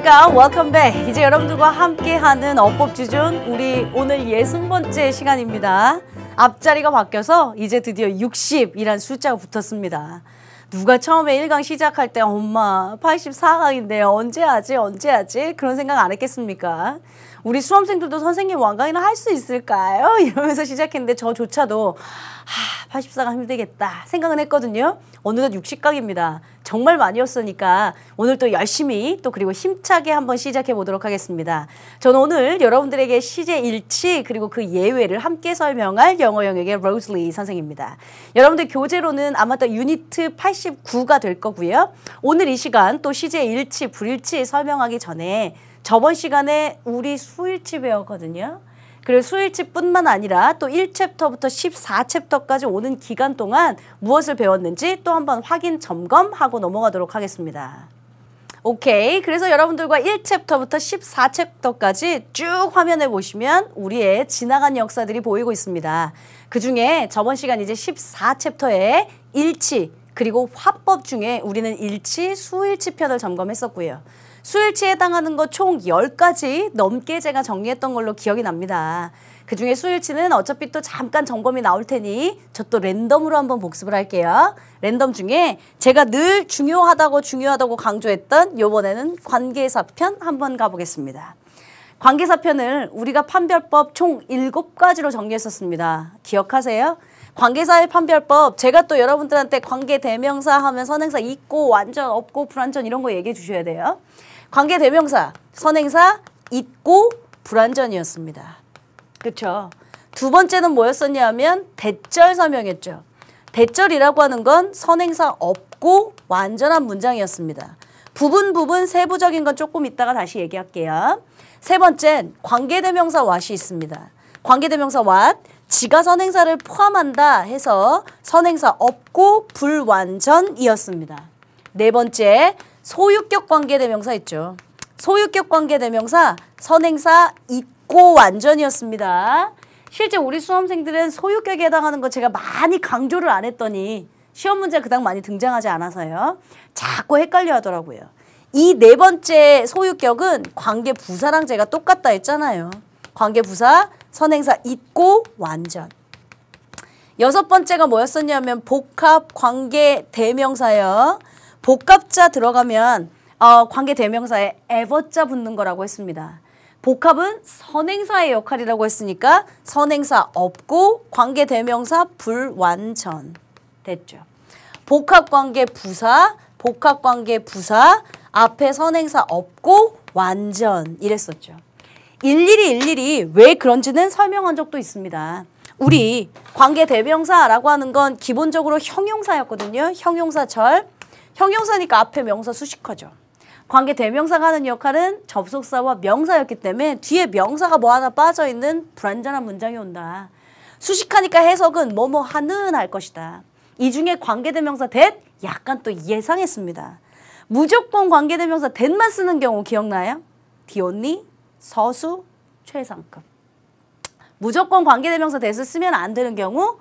안녕하십니까. Welcome back. 이제 여러분들과 함께하는 어법주존 우리 오늘 60번째 시간입니다. 앞자리가 바뀌어서 이제 드디어 60이란 숫자가 붙었습니다. 누가 처음에 1강 시작할 때 엄마 84강인데요. 언제 하지? 그런 생각 안 했겠습니까? 우리 수험생들도 선생님 완강이나 할 수 있을까요? 이러면서 시작했는데 저조차도 84강 힘들겠다 생각은 했거든요. 어느덧 60강입니다. 정말 많이 었으니까 오늘 또 열심히 또 그리고 힘차게 한번 시작해 보도록 하겠습니다. 저는 오늘 여러분들에게 시제 일치 그리고 그 예외를 함께 설명할 영어 영역의 로즐리 선생입니다. 여러분들 교재로는 아마 또 유니트 89가 될 거고요. 오늘 이 시간 또 시제 일치, 불일치 설명하기 전에 저번 시간에 우리 수일치 배웠거든요. 그리고 수일치뿐만 아니라 또 1챕터부터 14챕터까지 오는 기간 동안 무엇을 배웠는지 또 한번 확인 점검하고 넘어가도록 하겠습니다. 오케이. 그래서 여러분들과 1챕터부터 14챕터까지 쭉 화면에 보시면 우리의 지나간 역사들이 보이고 있습니다. 그중에 저번 시간 이제 14챕터에 일치 그리고 화법 중에 우리는 일치, 수일치 편을 점검했었고요. 수일치에 해당하는 거 총 10가지 넘게 제가 정리했던 걸로 기억이 납니다. 그중에 수일치는 어차피 또 잠깐 점검이 나올 테니 저 또 랜덤으로 한번 복습을 할게요. 랜덤 중에 제가 늘 중요하다고 강조했던 요번에는 관계사편 한번 가보겠습니다. 관계사편을 우리가 판별법 총 7가지로 정리했었습니다. 기억하세요? 관계사의 판별법 제가 또 여러분들한테 관계대명사 하면 선행사 있고 완전 없고 불완전 이런 거 얘기해 주셔야 돼요. 관계대명사, 선행사 있고 불완전이었습니다. 그렇죠? 두 번째는 뭐였었냐 하면 대절 설명했죠. 대절이라고 하는 건 선행사 없고 완전한 문장이었습니다. 부분 세부적인 건 조금 이따가 다시 얘기할게요. 세 번째는 관계대명사 what이 있습니다. 관계대명사 what, 지가 선행사를 포함한다 해서 선행사 없고 불완전이었습니다. 네 번째, 소유격 관계대명사 있죠. 소유격 관계대명사 선행사 있고 완전이었습니다. 실제 우리 수험생들은 소유격에 해당하는 거 제가 많이 강조를 안 했더니 시험 문제 그닥 많이 등장하지 않아서요. 자꾸 헷갈려 하더라고요. 이 네 번째 소유격은 관계부사랑 제가 똑같다 했잖아요. 관계부사 선행사 있고 완전. 여섯 번째가 뭐였었냐면 복합 관계대명사요. 복합자 들어가면 관계대명사에 ever자 붙는 거라고 했습니다. 복합은 선행사의 역할이라고 했으니까 선행사 없고 관계대명사 불완전 됐죠. 복합관계부사 앞에 선행사 없고 완전 이랬었죠. 일일이 왜 그런지는 설명한 적도 있습니다. 우리 관계대명사라고 하는 건 기본적으로 형용사였거든요. 형용사절. 형용사니까 앞에 명사 수식어죠. 관계대명사가 하는 역할은 접속사와 명사였기 때문에 뒤에 명사가 뭐 하나 빠져있는 불완전한 문장이 온다. 수식하니까 해석은 뭐뭐 하는 할 것이다. 이 중에 관계대명사 that 약간 또 예상했습니다. 무조건 관계대명사 that만 쓰는 경우 기억나요? the only, 서수, 최상급. 무조건 관계대명사 that을 쓰면 안 되는 경우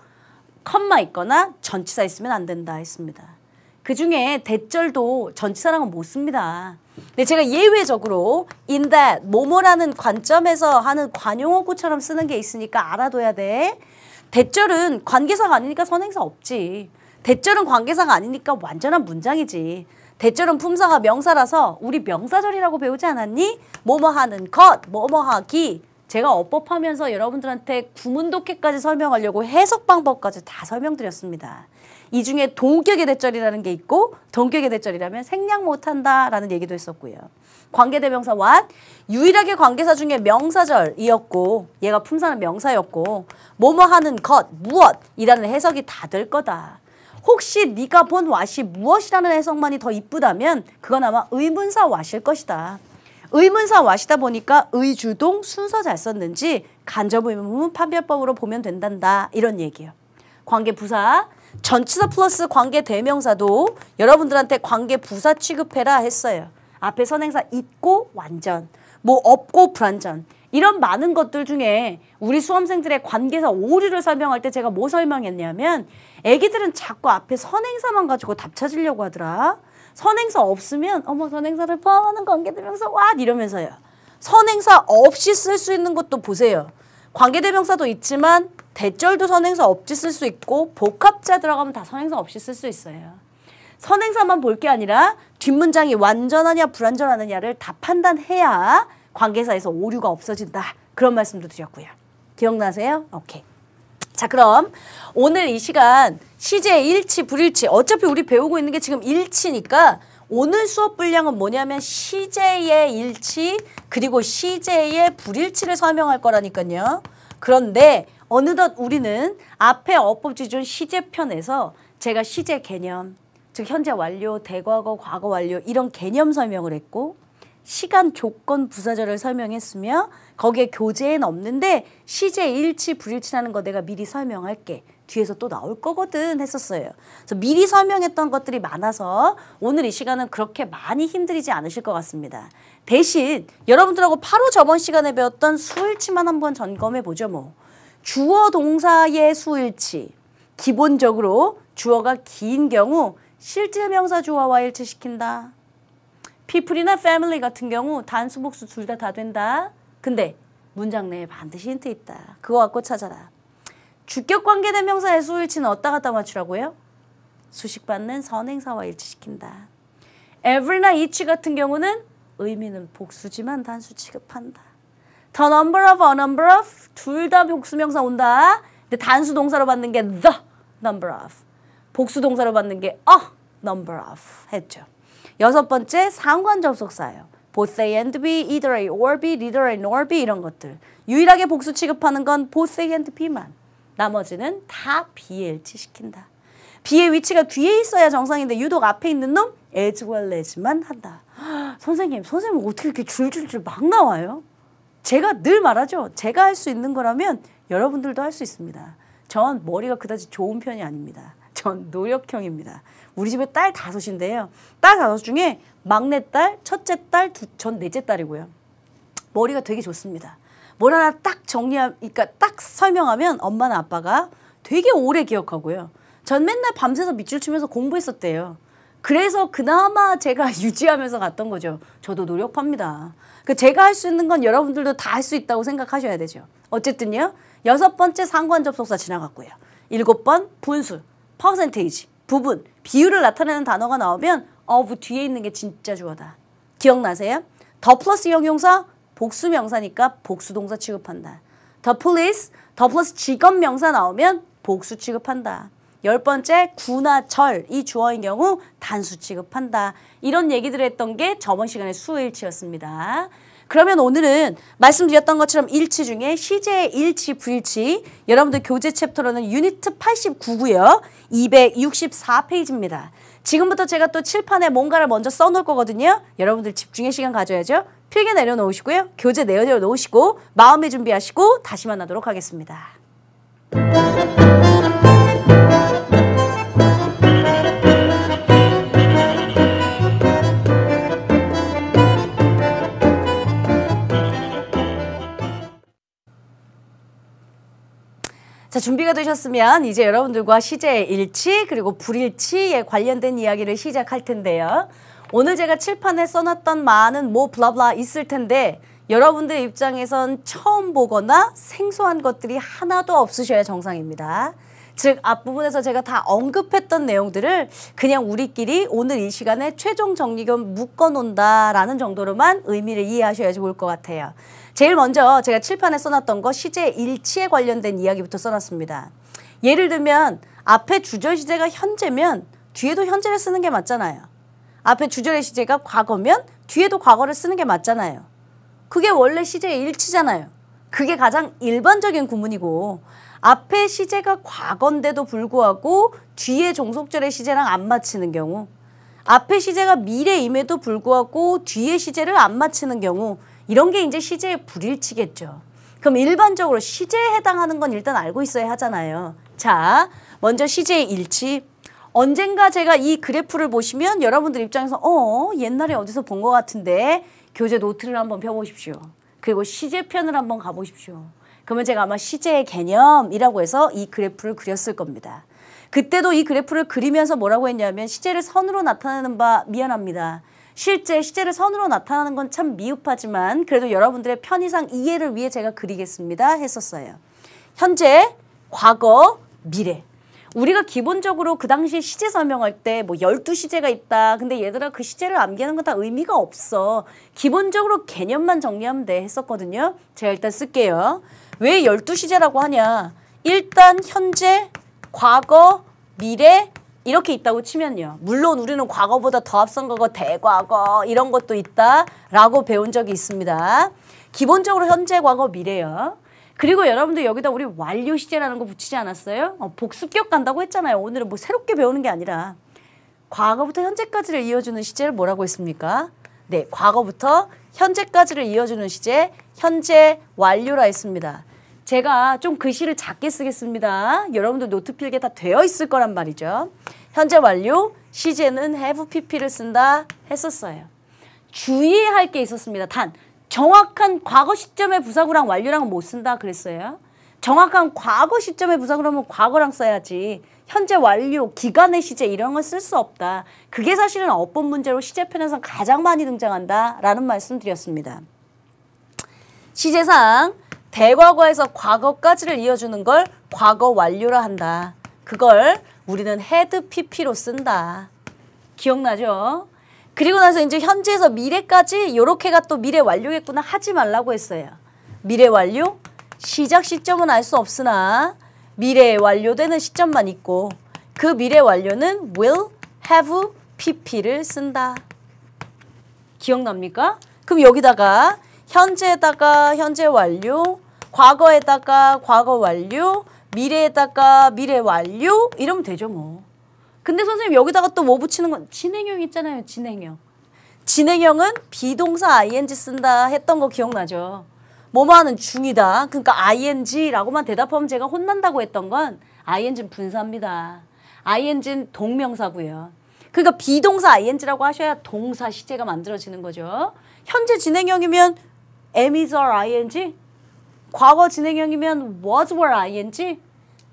컴마 있거나 전치사 있으면 안 된다 했습니다. 그중에 대절도 전치사랑은 못 씁니다. 근데 제가 예외적으로 in that, 뭐뭐라는 관점에서 하는 관용어구처럼 쓰는 게 있으니까 알아둬야 돼. 대절은 관계사가 아니니까 선행사 없지. 대절은 관계사가 아니니까 완전한 문장이지. 대절은 품사가 명사라서 우리 명사절이라고 배우지 않았니? 뭐뭐 하는 것, 뭐뭐 하기. 제가 어법하면서 여러분들한테 구문독해까지 설명하려고 해석 방법까지 다 설명드렸습니다. 이 중에 동격의 대절이라는 게 있고 동격의 대절이라면 생략 못한다라는 얘기도 했었고요. 관계대명사 what, 유일하게 관계사 중에 명사절이었고 얘가 품사는 명사였고 뭐뭐 하는 것, 무엇이라는 해석이 다 될 거다. 혹시 네가 본 what이 무엇이라는 해석만이 더 이쁘다면 그건 아마 의문사 what일 것이다. 의문사 what이다 보니까 의주동 순서 잘 썼는지 간접의문 판별법으로 보면 된단다. 이런 얘기예요. 관계부사, 전치사 플러스 관계대명사도 여러분들한테 관계부사 취급해라 했어요. 앞에 선행사 있고 완전, 뭐 없고 불완전 이런 많은 것들 중에 우리 수험생들의 관계사 오류를 설명할 때 제가 뭐 설명했냐면 애기들은 자꾸 앞에 선행사만 가지고 답 찾으려고 하더라. 선행사 없으면 어머 선행사를 포함하는 관계대명사 와 이러면서요. 선행사 없이 쓸 수 있는 것도 보세요. 관계대명사도 있지만 대절도 선행사 없이 쓸 수 있고 복합자 들어가면 다 선행사 없이 쓸 수 있어요. 선행사만 볼 게 아니라 뒷문장이 완전하냐 불완전하느냐를 다 판단해야 관계사에서 오류가 없어진다. 그런 말씀도 드렸고요. 기억나세요? 오케이. 자, 그럼 오늘 이 시간 시제의 일치, 불일치. 어차피 우리 배우고 있는 게 지금 일치니까 오늘 수업 분량은 뭐냐면 시제의 일치 그리고 시제의 불일치를 설명할 거라니까요. 그런데 어느덧 우리는 앞에 어법지존 시제편에서 제가 시제 개념, 즉 현재 완료, 대과거, 과거 완료 이런 개념 설명을 했고 시간 조건 부사절을 설명했으며 거기에 교재엔 없는데 시제 일치 불일치라는 거 내가 미리 설명할게. 뒤에서 또 나올 거거든 했었어요. 그래서 미리 설명했던 것들이 많아서 오늘 이 시간은 그렇게 많이 힘들이지 않으실 것 같습니다. 대신 여러분들하고 바로 저번 시간에 배웠던 수일치만 한번 점검해 보죠. 뭐 주어 동사의 수일치. 기본적으로 주어가 긴 경우 실질명사 주어와 일치시킨다. people이나 family 같은 경우 단수 복수 둘 다 된다. 근데 문장 내에 반드시 힌트 있다. 그거 갖고 찾아라. 주격 관계대명사의 수일치는 어디다 갖다 맞추라고요? 수식받는 선행사와 일치시킨다. every나 each 같은 경우는 의미는 복수지만 단수 취급한다. the number of, a number of 둘 다 복수명사 온다. 근데 단수 동사로 받는 게 the number of. 복수 동사로 받는 게 a number of 했죠. 여섯 번째 상관 접속사예요. both A and B, either A or B, neither A nor B 이런 것들. 유일하게 복수 취급하는 건 both A and B만. 나머지는 다 B에 일치시킨다. B의 위치가 뒤에 있어야 정상인데 유독 앞에 있는 놈 as well as만 한다. 선생님 어떻게 이렇게 줄줄줄 막 나와요? 제가 늘 말하죠. 제가 할 수 있는 거라면 여러분들도 할 수 있습니다. 전 머리가 그다지 좋은 편이 아닙니다. 전 노력형입니다. 우리 집에 딸 5인데요. 딸 5 중에 막내딸, 첫째딸, 전 넷째 딸이고요. 머리가 되게 좋습니다. 뭘 하나 딱 그러니까 딱 설명하면 엄마나 아빠가 되게 오래 기억하고요. 전 맨날 밤새서 밑줄 치면서 공부했었대요. 그래서 그나마 제가 유지하면서 갔던 거죠. 저도 노력합니다. 제가 할 수 있는 건 여러분들도 다 할 수 있다고 생각하셔야 되죠. 어쨌든요. 6번째 상관 접속사 지나갔고요. 7번 분수, 퍼센테이지, 부분, 비율을 나타내는 단어가 나오면 of 뒤에 있는 게 진짜 주어다. 기억나세요? 더 플러스 형용사 복수명사니까 복수동사 취급한다. the police, 더 플러스 직업명사 나오면 복수 취급한다. 10번째 구나 절, 이 주어인 경우 단수 취급한다. 이런 얘기들을 했던 게 저번 시간에 수일치였습니다. 그러면 오늘은 말씀드렸던 것처럼 일치 중에 시제의 일치, 불일치 여러분들 교재 챕터로는 유니트 89고요. 264페이지입니다. 지금부터 제가 또 칠판에 뭔가를 먼저 써놓을 거거든요. 여러분들 집중의 시간 가져야죠. 필기 내려놓으시고요. 교재 내려놓으시고 마음의 준비하시고 다시 만나도록 하겠습니다. 자, 준비가 되셨으면 이제 여러분들과 시제의 일치 그리고 불일치에 관련된 이야기를 시작할 텐데요. 오늘 제가 칠판에 써놨던 많은 뭐 블라블라 있을 텐데 여러분들 입장에선 처음 보거나 생소한 것들이 하나도 없으셔야 정상입니다. 즉 앞부분에서 제가 다 언급했던 내용들을 그냥 우리끼리 오늘 이 시간에 최종 정리 겸 묶어놓는다라는 정도로만 의미를 이해하셔야 좋을 것 같아요. 제일 먼저 제가 칠판에 써놨던 거 시제 일치에 관련된 이야기부터 써놨습니다. 예를 들면 앞에 주절 시제가 현재면 뒤에도 현재를 쓰는 게 맞잖아요. 앞에 주절의 시제가 과거면 뒤에도 과거를 쓰는 게 맞잖아요. 그게 원래 시제의 일치잖아요. 그게 가장 일반적인 구문이고 앞에 시제가 과거인데도 불구하고 뒤에 종속절의 시제랑 안 맞히는 경우 앞에 시제가 미래임에도 불구하고 뒤에 시제를 안 맞히는 경우 이런 게 이제 시제의 불일치겠죠. 그럼 일반적으로 시제에 해당하는 건 일단 알고 있어야 하잖아요. 자, 먼저 시제의 일치. 언젠가 제가 이 그래프를 보시면 여러분들 입장에서 옛날에 어디서 본 것 같은데 교재 노트를 한번 펴보십시오. 그리고 시제편을 한번 가보십시오. 그러면 제가 아마 시제의 개념이라고 해서 이 그래프를 그렸을 겁니다. 그때도 이 그래프를 그리면서 뭐라고 했냐면 시제를 선으로 나타내는 바 미안합니다. 실제 시제를 선으로 나타나는 건 참 미흡하지만 그래도 여러분들의 편의상 이해를 위해 제가 그리겠습니다 했었어요. 현재, 과거, 미래. 우리가 기본적으로 그 당시 시제 설명할 때 뭐 12시제가 있다. 근데 얘들아 그 시제를 암기하는 건 다 의미가 없어. 기본적으로 개념만 정리하면 돼 했었거든요. 제가 일단 쓸게요. 왜 12시제라고 하냐. 일단 현재, 과거, 미래 이렇게 있다고 치면요. 물론 우리는 과거보다 더 앞선 거고 대과거 이런 것도 있다라고 배운 적이 있습니다. 기본적으로 현재, 과거, 미래요. 그리고 여러분들 여기다 우리 완료 시제라는 거 붙이지 않았어요? 복습격 간다고 했잖아요. 오늘은 뭐 새롭게 배우는 게 아니라 과거부터 현재까지를 이어주는 시제를 뭐라고 했습니까? 네, 과거부터 현재까지를 이어주는 시제 현재 완료라 했습니다. 제가 좀 글씨를 작게 쓰겠습니다. 여러분들 노트 필기에 다 되어 있을 거란 말이죠. 현재 완료, 시제는 have pp를 쓴다 했었어요. 주의해야 할 게 있었습니다. 단, 정확한 과거 시점의 부사구랑 완료랑은 못 쓴다 그랬어요. 정확한 과거 시점의 부사구라면 과거랑 써야지. 현재 완료, 기간의 시제 이런 건 쓸 수 없다. 그게 사실은 어법 문제로 시제편에서 가장 많이 등장한다라는 말씀 드렸습니다. 시제상 대과거에서 과거까지를 이어주는 걸 과거 완료라 한다. 그걸 우리는 had pp로 쓴다. 기억나죠? 그리고 나서 이제 현재에서 미래까지 요렇게가 또 미래 완료겠구나 하지 말라고 했어요. 미래 완료? 시작 시점은 알 수 없으나 미래에 완료되는 시점만 있고 그 미래 완료는 will, have, pp를 쓴다. 기억납니까? 그럼 여기다가 현재에다가 현재 완료, 과거에다가 과거 완료, 미래에다가 미래 완료 이러면 되죠 뭐. 근데 선생님 여기다가 또 뭐 붙이는 건 진행형 있잖아요. 진행형. 진행형은 비동사 ing 쓴다 했던 거 기억나죠? 뭐뭐 하는 중이다. 그러니까 ing라고만 대답하면 제가 혼난다고 했던 건 ing는 분사입니다. ing는 동명사고요. 그러니까 비동사 ing라고 하셔야 동사 시제가 만들어지는 거죠. 현재 진행형이면 am, is, are, ing. 과거 진행형이면 was, were, ing.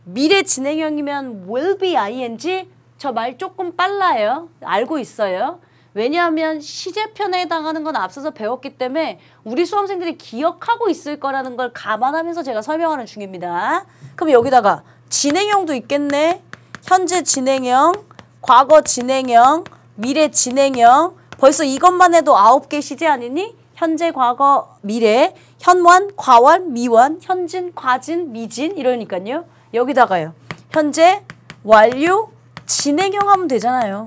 미래 진행형이면 will be, ing. 저 말 조금 빨라요. 알고 있어요. 왜냐하면 시제편에 해당하는 건 앞서서 배웠기 때문에 우리 수험생들이 기억하고 있을 거라는 걸 감안하면서 제가 설명하는 중입니다. 그럼 여기다가 진행형도 있겠네. 현재 진행형, 과거 진행형, 미래 진행형. 벌써 이것만 해도 9개 시제 아니니? 현재, 과거, 미래, 현완, 과완, 미완, 현진, 과진, 미진 이러니까요. 여기다가요. 현재, 완료, 진행형 하면 되잖아요.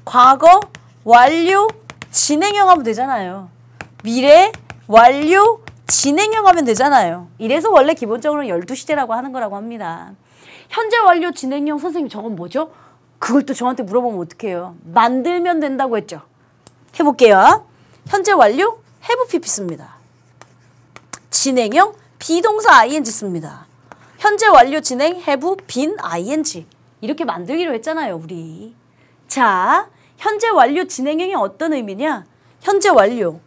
과거, 완료, 진행형 하면 되잖아요. 미래, 완료, 진행형 하면 되잖아요. 이래서 원래 기본적으로 12시제라고 하는 거라고 합니다. 현재 완료, 진행형 선생님 저건 뭐죠? 그걸 또 저한테 물어보면 어떡해요? 만들면 된다고 했죠. 해볼게요. 현재 완료, have pp 씁니다. 진행형, 비동사 ing 씁니다. 현재 완료 진행, have been ing. 이렇게 만들기로 했잖아요, 우리. 자, 현재 완료 진행형이 어떤 의미냐? 현재 완료,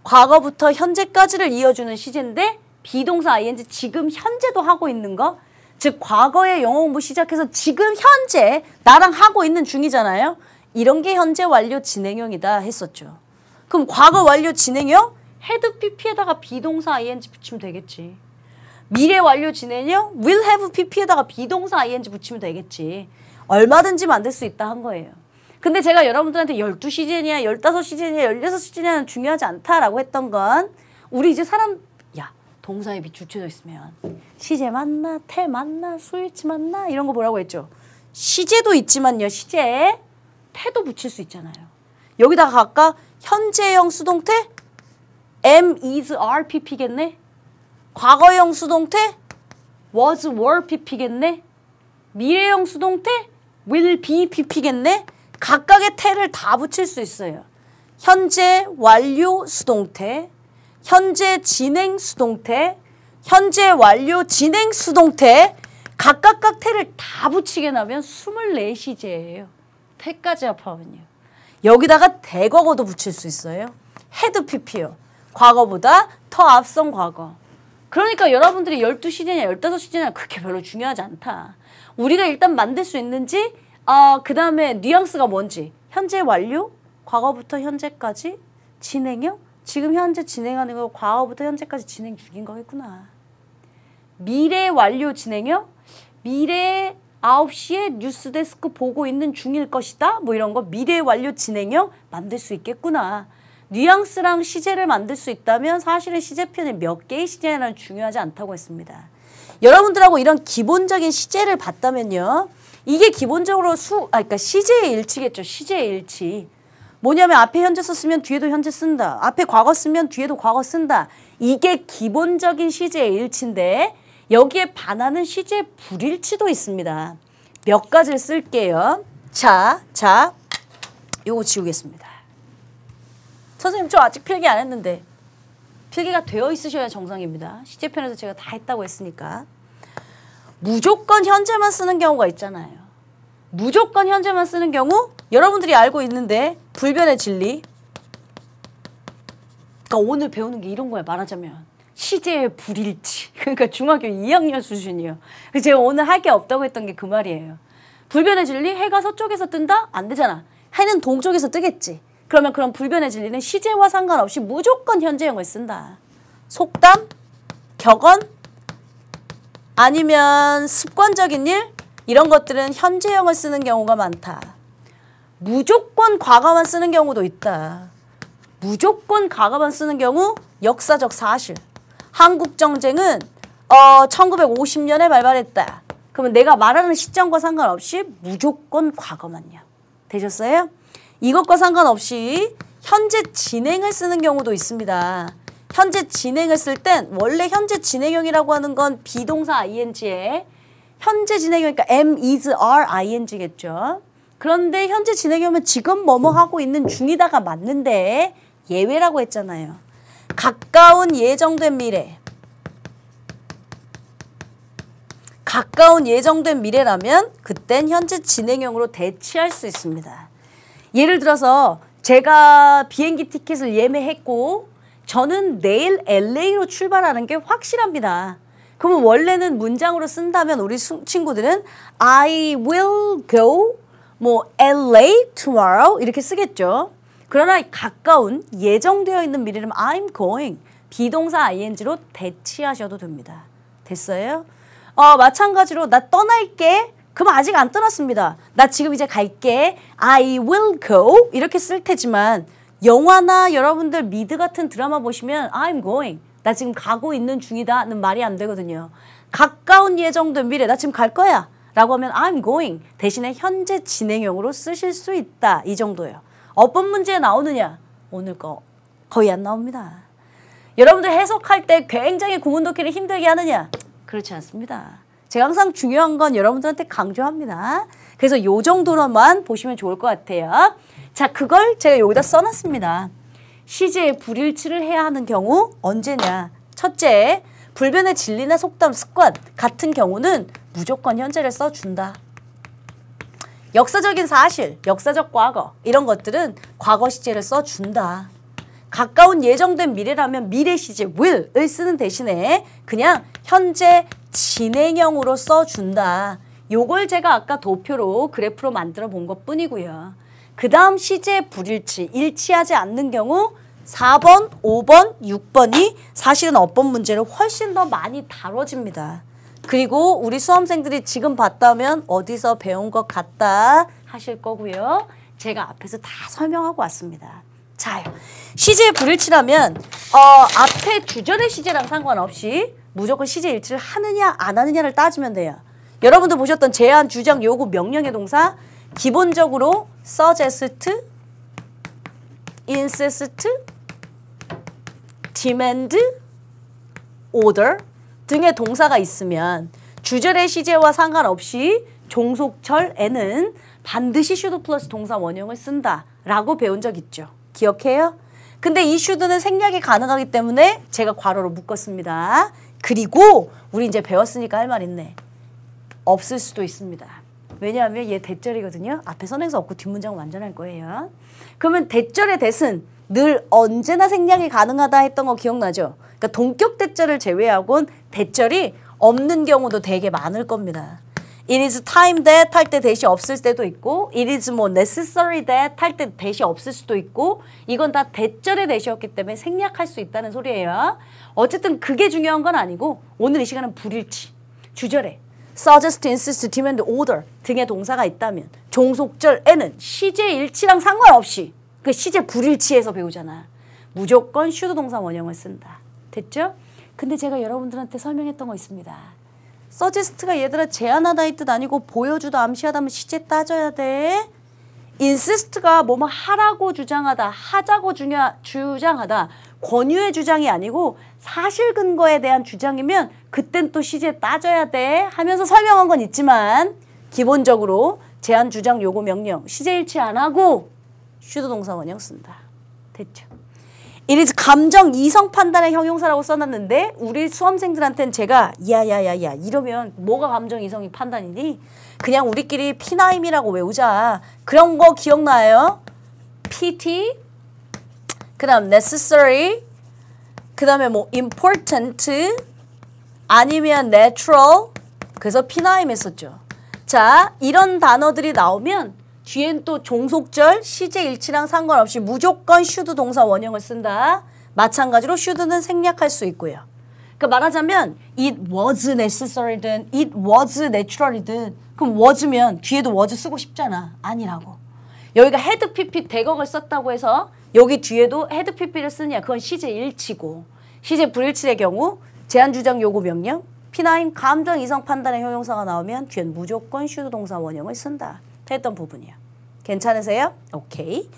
과거부터 현재까지를 이어주는 시제인데 비동사 ing 지금 현재도 하고 있는 거. 즉 과거의 영어 공부 시작해서 지금 현재 나랑 하고 있는 중이잖아요. 이런 게 현재 완료 진행형이다 했었죠. 그럼 과거 완료 진행형? had pp에다가 비동사 ing 붙이면 되겠지. 미래 완료 진행형? will have pp에다가 비동사 ing 붙이면 되겠지. 얼마든지 만들 수 있다 한 거예요. 근데 제가 여러분들한테 12시제냐 15시제냐 16시제냐는 중요하지 않다라고 했던 건 우리 이제 사람 야 동사에 비추쳐져 있으면 시제 맞나 태 맞나 수일치 맞나 이런 거 뭐라고 했죠. 시제도 있지만요. 시제에 태도 붙일 수 있잖아요. 여기다가 갈까? 현재형 수동태 am, is, are, pp겠네. 과거형 수동태 was, were, pp겠네. 미래형 수동태 will be, pp겠네. 각각의 태를 다 붙일 수 있어요. 현재 완료 수동태, 현재 진행 수동태, 현재 완료 진행 수동태 각각 태를 다 붙이게 나면 24시제예요. 태까지 합하면요. 여기다가 대과거도 붙일 수 있어요. had pp요. 과거보다 더 앞선 과거. 그러니까 여러분들이 12시제냐 15시제냐 그렇게 별로 중요하지 않다. 우리가 일단 만들 수 있는지 그 다음에 뉘앙스가 뭔지 현재 완료? 과거부터 현재까지? 진행형? 지금 현재 진행하는 거 과거부터 현재까지 진행 중인 거겠구나. 미래 완료 진행형? 미래 9시에 뉴스데스크 보고 있는 중일 것이다? 뭐 이런 거 미래 완료 진행형 만들 수 있겠구나. 뉘앙스랑 시제를 만들 수 있다면 사실은 시제편이 몇 개의 시제는 중요하지 않다고 했습니다. 여러분들하고 이런 기본적인 시제를 봤다면요. 이게 기본적으로 그러니까 시제의 일치겠죠. 시제의 일치. 뭐냐면 앞에 현재 썼으면 뒤에도 현재 쓴다. 앞에 과거 쓰면 뒤에도 과거 쓴다. 이게 기본적인 시제의 일치인데 여기에 반하는 시제 불일치도 있습니다. 몇 가지를 쓸게요. 자, 요거 지우겠습니다. 선생님 저 아직 필기 안 했는데 필기가 되어 있으셔야 정상입니다. 시제편에서 제가 다 했다고 했으니까. 무조건 현재만 쓰는 경우가 있잖아요. 무조건 현재만 쓰는 경우 여러분들이 알고 있는데 불변의 진리. 그러니까 오늘 배우는 게 이런 거야. 말하자면 시제의 불일치. 그러니까 중학교 2학년 수준이에요. 그래서 제가 오늘 할 게 없다고 했던 게 그 말이에요. 불변의 진리 해가 서쪽에서 뜬다? 안 되잖아. 해는 동쪽에서 뜨겠지. 그러면 그런 불변의 진리는 시제와 상관없이 무조건 현재형을 쓴다. 속담, 격언, 아니면 습관적인 일 이런 것들은 현재형을 쓰는 경우가 많다. 무조건 과거만 쓰는 경우도 있다. 무조건 과거만 쓰는 경우 역사적 사실. 한국정쟁은 1950년에 발발했다. 그러면 내가 말하는 시점과 상관없이 무조건 과거만요. 되셨어요? 이것과 상관없이 현재 진행을 쓰는 경우도 있습니다. 현재 진행을 쓸 땐 원래 현재 진행형이라고 하는 건 비동사 ing에 현재 진행형이니까 am, is, are, ing겠죠. 그런데 현재 진행형은 지금 뭐뭐 하고 있는 중이다가 맞는데 예외라고 했잖아요. 가까운 예정된 미래. 가까운 예정된 미래라면 그땐 현재 진행형으로 대치할 수 있습니다. 예를 들어서 제가 비행기 티켓을 예매했고 저는 내일 LA로 출발하는 게 확실합니다. 그러면 원래는 문장으로 쓴다면 우리 친구들은 I will go LA tomorrow 이렇게 쓰겠죠. 그러나 가까운 예정되어 있는 미래라면 I'm going 비동사 ing로 대치하셔도 됩니다. 됐어요? 마찬가지로 나 떠날게. 그럼 아직 안 떠났습니다. 나 지금 이제 갈게. I will go 이렇게 쓸 테지만 영화나 여러분들 미드 같은 드라마 보시면 I'm going. 나 지금 가고 있는 중이다는 말이 안 되거든요. 가까운 예정된 미래 나 지금 갈 거야 라고 하면 I'm going 대신에 현재 진행형으로 쓰실 수 있다. 이 정도예요. 어떤 문제에 나오느냐? 오늘 거 거의 안 나옵니다. 여러분들 해석할 때 굉장히 구문독해를 힘들게 하느냐? 그렇지 않습니다. 제가 항상 중요한 건 여러분들한테 강조합니다. 그래서 요 정도로만 보시면 좋을 것 같아요. 자, 그걸 제가 여기다 써놨습니다. 시제의 불일치를 해야 하는 경우 언제냐? 첫째, 불변의 진리나 속담, 습관 같은 경우는 무조건 현재를 써준다. 역사적인 사실, 역사적 과거 이런 것들은 과거 시제를 써준다. 가까운 예정된 미래라면 미래 시제 will을 쓰는 대신에 그냥 현재 진행형으로 써준다. 요걸 제가 아까 도표로 그래프로 만들어 본 것 뿐이고요. 그 다음 시제 불일치, 일치하지 않는 경우 4번, 5번, 6번이 사실은 어법 문제로 훨씬 더 많이 다뤄집니다. 그리고 우리 수험생들이 지금 봤다면 어디서 배운 것 같다 하실 거고요. 제가 앞에서 다 설명하고 왔습니다. 자요. 시제 불일치라면 앞에 주절의 시제랑 상관없이 무조건 시제 일치를 하느냐 안 하느냐를 따지면 돼요. 여러분도 보셨던 제안, 주장, 요구, 명령의 동사 기본적으로 suggest, insist, demand, order 등의 동사가 있으면 주절의 시제와 상관없이 종속절에는 반드시 should 플러스 동사 원형을 쓴다라고 배운 적 있죠. 기억해요? 근데 이 should는 생략이 가능하기 때문에 제가 괄호로 묶었습니다. 그리고 우리 이제 배웠으니까 할 말 있네. 없을 수도 있습니다. 왜냐하면 얘 대절이거든요. 앞에 선행사 없고 뒷문장은 완전할 거예요. 그러면 대절의 대은 늘 언제나 생략이 가능하다 했던 거 기억나죠? 그러니까 동격 대절을 제외하고는 대절이 없는 경우도 되게 많을 겁니다. It is time that 할 때 대시 없을 때도 있고 it is 뭐 necessary that 할 때 대시 없을 수도 있고 이건 다 대절의 대시였기 때문에 생략할 수 있다는 소리예요. 어쨌든 그게 중요한 건 아니고 오늘 이 시간은 불일치, 주절에 suggest, insist, demand, order 등의 동사가 있다면 종속절에는 시제 일치랑 상관없이 그 시제 불일치에서 배우잖아. 무조건 should 동사 원형을 쓴다. 됐죠? 근데 제가 여러분들한테 설명했던 거 있습니다. suggest가 얘들아 제안하다 이 뜻 아니고 보여주다, 암시하다 하면 시제 따져야 돼. insist가 뭐뭐 하라고 주장하다, 하자고 주장하다, 권유의 주장이 아니고 사실 근거에 대한 주장이면 그땐 또 시제 따져야 돼 하면서 설명한 건 있지만 기본적으로 제안, 주장, 요구, 명령 시제 일치 안 하고 should 동사 원형 쓴다. 됐죠? It is 감정 이성 판단의 형용사라고 써놨는데 우리 수험생들한테는 제가 야야야야 이러면 뭐가 감정 이성이 판단이니? 그냥 우리끼리 피나임이라고 외우자. 그런 거 기억나요? PT 그 다음 necessary 그 다음에 뭐 important 아니면 natural 그래서 피나임 했었죠. 자 이런 단어들이 나오면 뒤엔 또 종속절, 시제 일치랑 상관없이 무조건 should 동사 원형을 쓴다. 마찬가지로 should는 생략할 수 있고요. 그러니까 말하자면 it was necessary든 it was natural이든 그럼 was면 뒤에도 was 쓰고 싶잖아. 아니라고. 여기가 had pp 대각을 썼다고 해서 여기 뒤에도 had pp를 쓰냐 그건 시제 일치고 시제 불일치의 경우 제한, 주장, 요구, 명령 P9 감정, 이성 판단의 형용사가 나오면 뒤엔 무조건 should 동사 원형을 쓴다. 했던 부분이야. 괜찮으세요? 오케이.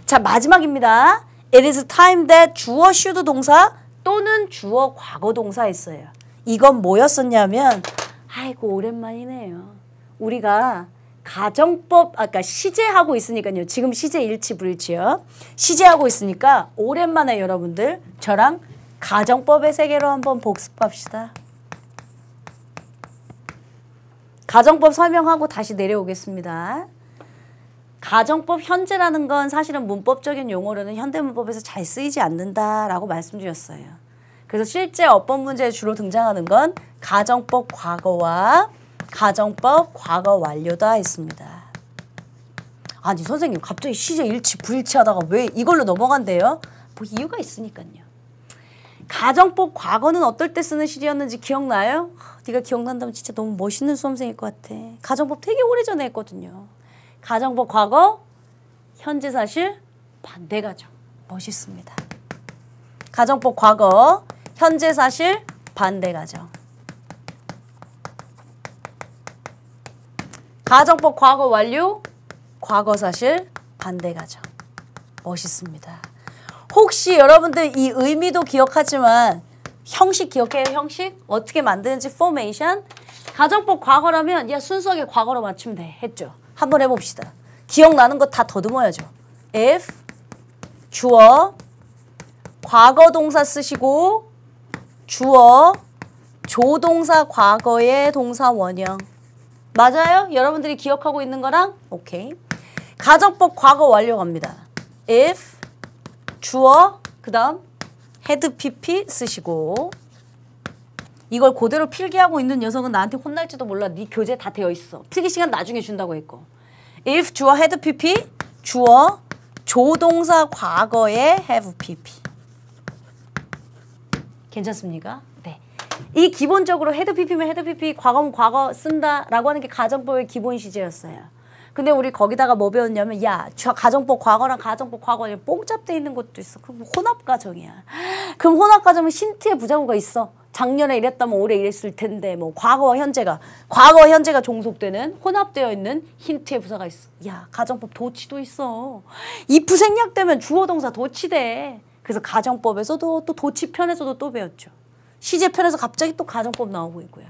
자 마지막입니다. It is time that 주어 should 동사 또는 주어 과거 동사 있어요. 이건 뭐였었냐면 아이고 오랜만이네요. 우리가 가정법 아까 시제하고 있으니까요. 지금 시제 일치 불일치요. 시제하고 있으니까 오랜만에 여러분들 저랑 가정법의 세계로 한번 복습합시다. 가정법 설명하고 다시 내려오겠습니다. 가정법 현재라는 건 사실은 문법적인 용어로는 현대문법에서 잘 쓰이지 않는다라고 말씀드렸어요. 그래서 실제 어법 문제에 주로 등장하는 건 가정법 과거와 가정법 과거 완료다 했습니다. 아니 선생님 갑자기 시제 일치 불일치 하다가 왜 이걸로 넘어간대요? 뭐 이유가 있으니까요. 가정법 과거는 어떨 때 쓰는 시제였는지 기억나요? 네가 기억난다면 진짜 너무 멋있는 수험생일 것 같아. 가정법 되게 오래전에 했거든요. 가정법 과거, 현재 사실, 반대 가정. 멋있습니다. 가정법 과거, 현재 사실, 반대 가정. 가정법 과거 완료, 과거 사실, 반대 가정. 멋있습니다. 혹시 여러분들 이 의미도 기억하지만 형식 기억해요? 형식? 어떻게 만드는지 포메이션? 가정법 과거라면 야 순수하게 과거로 맞추면 돼. 했죠? 한번 해봅시다. 기억나는 거 다 더듬어야죠. if 주어 과거 동사 쓰시고 주어 조동사 과거의 동사 원형. 맞아요? 여러분들이 기억하고 있는 거랑? 오케이. 가정법 과거 완료 갑니다. if 주어 그 다음 had pp 쓰시고 이걸 그대로 필기하고 있는 녀석은 나한테 혼날지도 몰라. 네 교재 다 되어 있어. 필기 시간 나중에 준다고 했고. if 주어 had pp 주어 조동사 과거에 have pp. 괜찮습니까? 네. 이 기본적으로 had pp면 had pp 과거면 과거 쓴다라고 하는 게 가정법의 기본 시제였어요. 근데 우리 거기다가 뭐 배웠냐면 야 가정법 과거랑 가정법 과거에 뽕잡돼 있는 것도 있어. 그럼 혼합가정이야. 그럼 혼합가정은 힌트의 부정어가 있어. 작년에 이랬다면 올해 이랬을 텐데 뭐 과거와 현재가 종속되는 혼합되어 있는 힌트의 부사가 있어. 야 가정법 도치도 있어. if 생략되면 주어 동사 도치돼. 그래서 가정법에서도 또 도치 편에서도 또 배웠죠. 시제 편에서 갑자기 또 가정법 나오고 있고요.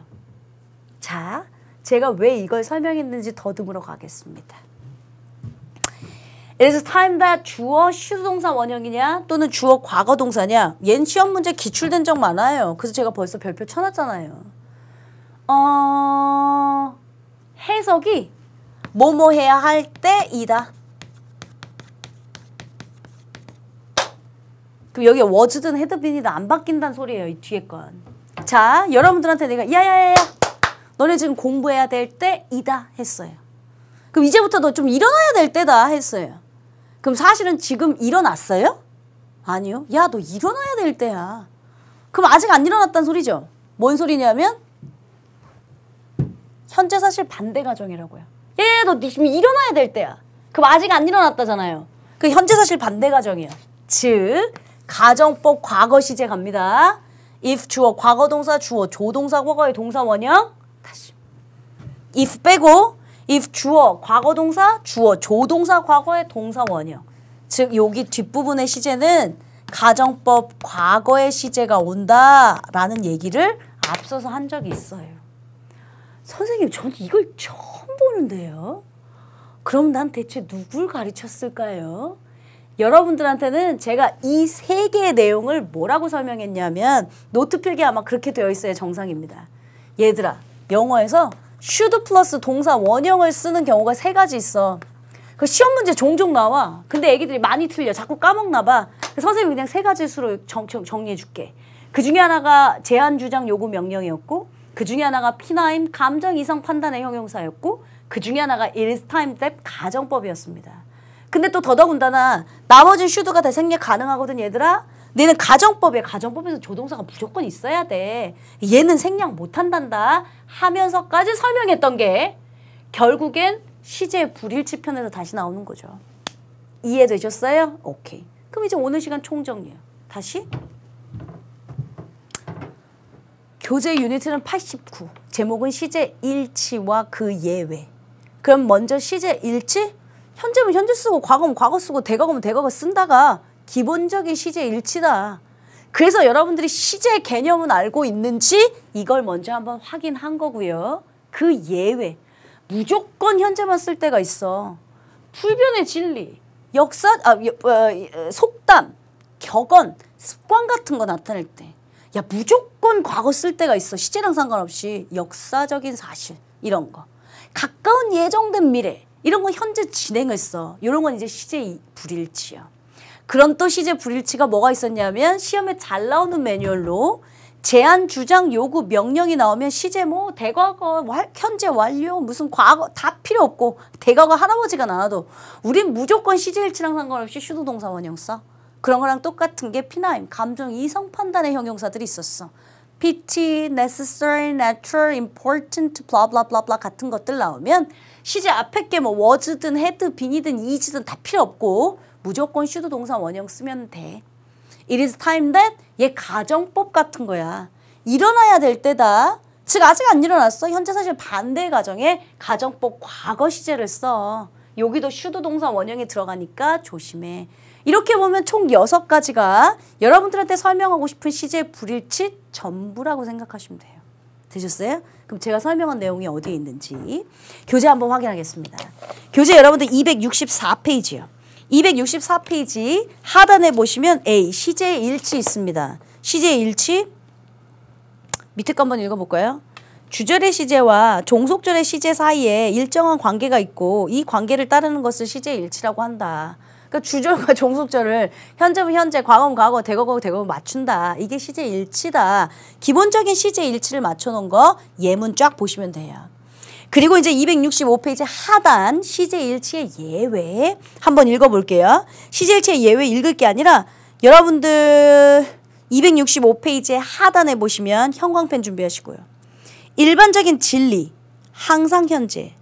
자 제가 왜 이걸 설명했는지 더듬으러 가겠습니다. It is time that 주어 should 동사 원형이냐 또는 주어 과거 동사냐. 얘는 시험 문제 기출된 적 많아요. 그래서 제가 벌써 별표 쳐놨잖아요. 해석이 뭐뭐 해야 할 때이다. 그럼 여기 was든 hadbeen이든 안 바뀐다는 소리예요. 이 뒤에 건. 자, 여러분들한테 내가 야야야야 너네 지금 공부해야 될 때이다 했어요. 그럼 이제부터 너 좀 일어나야 될 때다 했어요. 그럼 사실은 지금 일어났어요? 아니요. 야, 너 일어나야 될 때야. 그럼 아직 안 일어났다는 소리죠. 뭔 소리냐면 현재 사실 반대 가정이라고요. 예, 너 지금 일어나야 될 때야. 그럼 아직 안 일어났다잖아요. 그 현재 사실 반대 가정이에요. 즉 가정법 과거 시제 갑니다. if 주어 과거 동사 주어 조동사 과거의 동사 원형 다시 if 빼고 if 주어 과거 동사 주어 조동사 과거의 동사 원형 즉 여기 뒷부분의 시제는 가정법 과거의 시제가 온다라는 얘기를 앞서서 한 적이 있어요. 선생님 저는 이걸 처음 보는데요. 그럼 난 대체 누굴 가르쳤을까요? 여러분들한테는 제가 이 세 개의 내용을 뭐라고 설명했냐면 노트 필기에 아마 그렇게 되어 있어야 정상입니다. 얘들아 영어에서 should 플러스 동사 원형을 쓰는 경우가 세 가지 있어. 그 시험 문제 종종 나와. 근데 애기들이 많이 틀려. 자꾸 까먹나 봐. 선생님이 그냥 세 가지 수로 정리해 줄게. 그 중에 하나가 제한 주장 요구 명령이었고 그 중에 하나가 피나임 감정 이성 판단의 형용사였고 그 중에 하나가 it is time that 가정법이었습니다. 근데 또 더더군다나 나머진 should가 다 생략 가능하거든 얘들아. 얘는 가정법이야. 가정법에서 조동사가 무조건 있어야 돼. 얘는 생략 못한단다 하면서까지 설명했던 게 결국엔 시제 불일치 편에서 다시 나오는 거죠. 이해되셨어요? 오케이. 그럼 이제 오늘 시간 총정리요. 다시. 교재 유니트는 89. 제목은 시제 일치와 그 예외. 그럼 먼저 시제 일치? 현재면 현재 쓰고 과거면 과거 쓰고 대거면 대거가 쓴다가 기본적인 시제 일치다. 그래서 여러분들이 시제 개념은 알고 있는지 이걸 먼저 한번 확인한 거고요. 그 예외. 무조건 현재만 쓸 때가 있어. 풀변의 진리, 역사, 속담, 격언, 습관 같은 거 나타낼 때. 야 무조건 과거 쓸 때가 있어. 시제랑 상관없이 역사적인 사실 이런 거. 가까운 예정된 미래 이런 거 현재 진행했어. 이런 건 이제 시제 불일치야. 그런 또 시제 불일치가 뭐가 있었냐면 시험에 잘 나오는 매뉴얼로 제한, 주장, 요구, 명령이 나오면 시제 뭐 대과거, 현재 완료, 무슨 과거 다 필요 없고 대과거 할아버지가 나와도 우린 무조건 시제 일치랑 상관없이 슈도 동사 원형 써. 그런 거랑 똑같은 게 피나임, 감정, 이성 판단의 형용사들이 있었어. PT, necessary, natural, important, blah blah blah blah 같은 것들 나오면 시제 앞에 게 뭐 was든 had, been이든 is든 다 필요 없고 무조건 should 동사 원형 쓰면 돼. It is time that 얘 가정법 같은 거야. 일어나야 될 때다. 즉 아직 안 일어났어. 현재 사실 반대 가정에 가정법 과거 시제를 써. 여기도 should 동사 원형이 들어가니까 조심해. 이렇게 보면 총 6가지가 여러분들한테 설명하고 싶은 시제 불일치 전부라고 생각하시면 돼요. 되셨어요? 그럼 제가 설명한 내용이 어디에 있는지 교재 한번 확인하겠습니다. 교재 여러분들 264페이지요. 264페이지 하단에 보시면 A 시제 일치 있습니다. 시제 일치 밑에 거 한번 읽어볼까요? 주절의 시제와 종속절의 시제 사이에 일정한 관계가 있고 이 관계를 따르는 것을 시제 일치라고 한다. 그러니까 주절과 종속절을 현재면 현재, 과거면 과거, 대거면 대거 맞춘다. 이게 시제 일치다. 기본적인 시제 일치를 맞춰놓은 거 예문 쫙 보시면 돼요. 그리고 이제 265페이지 하단 시제 일치의 예외 한번 읽어볼게요. 시제 일치의 예외 읽을 게 아니라 여러분들 265페이지 하단에 보시면 형광펜 준비하시고요. 일반적인 진리, 항상 현재,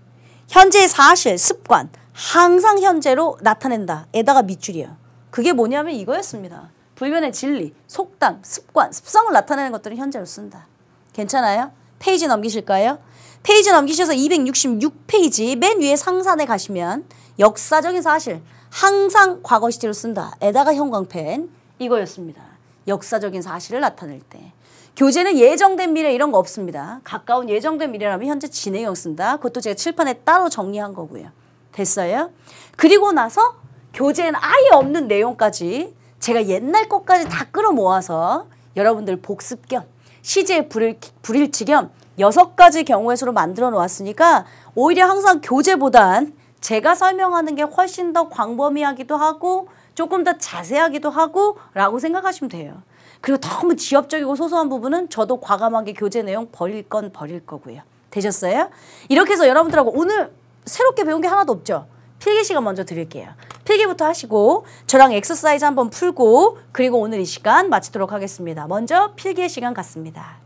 현재의 사실, 습관, 항상 현재로 나타낸다. 에다가 밑줄이에요. 그게 뭐냐면 이거였습니다. 불변의 진리, 속담, 습관, 습성을 나타내는 것들은 현재로 쓴다. 괜찮아요? 페이지 넘기실까요? 페이지 넘기셔서 266페이지 맨 위에 상단에 가시면 역사적인 사실, 항상 과거 시제로 쓴다. 에다가 형광펜 이거였습니다. 역사적인 사실을 나타낼 때. 교재는 예정된 미래 이런 거 없습니다. 가까운 예정된 미래라면 현재 진행형 쓴다. 그것도 제가 칠판에 따로 정리한 거고요. 됐어요? 그리고 나서 교재엔 아예 없는 내용까지 제가 옛날 것까지 다 끌어모아서 여러분들 복습 겸 시제 불일치 겸 6가지 경우의 수로 만들어 놓았으니까 오히려 항상 교재보단 제가 설명하는 게 훨씬 더 광범위하기도 하고 조금 더 자세하기도 하고 라고 생각하시면 돼요. 그리고 너무 지엽적이고 소소한 부분은 저도 과감하게 교재 내용 버릴 건 버릴 거고요. 되셨어요? 이렇게 해서 여러분들하고 오늘 새롭게 배운 게 하나도 없죠? 필기 시간 먼저 드릴게요. 필기부터 하시고 저랑 엑서사이즈 한번 풀고 그리고 오늘 이 시간 마치도록 하겠습니다. 먼저 필기의 시간 갖습니다.